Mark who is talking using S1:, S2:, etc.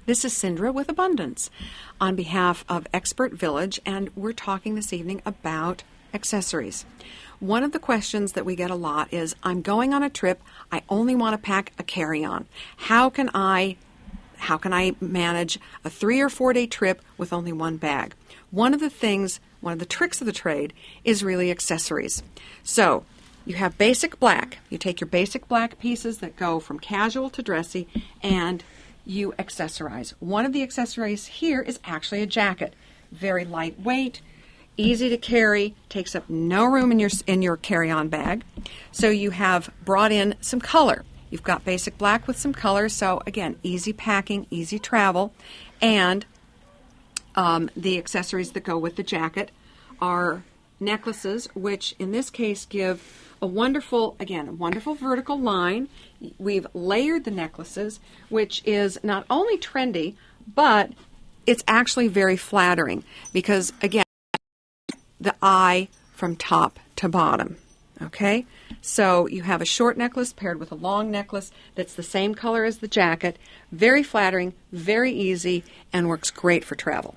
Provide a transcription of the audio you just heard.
S1: This is Cindra with Abundance on behalf of Expert Village, and we're talking this evening about accessories. One of the questions that we get a lot is, I'm going on a trip, I only want to pack a carry-on. How can I manage a 3 or 4 day trip with only one bag? One of the tricks of the trade is really accessories. So you have basic black. You take your basic black pieces that go from casual to dressy and you accessorize. One of the accessories here is actually a jacket. Very lightweight, easy to carry, takes up no room in your carry-on bag. So you have brought in some color. You've got basic black with some color, so again, easy packing, easy travel. And the accessories that go with the jacket are necklaces, which in this case give a wonderful vertical line. We've layered the necklaces, which is not only trendy, but it's actually very flattering because, again, the eye from top to bottom. Okay? So you have a short necklace paired with a long necklace that's the same color as the jacket. Very flattering, very easy, and works great for travel.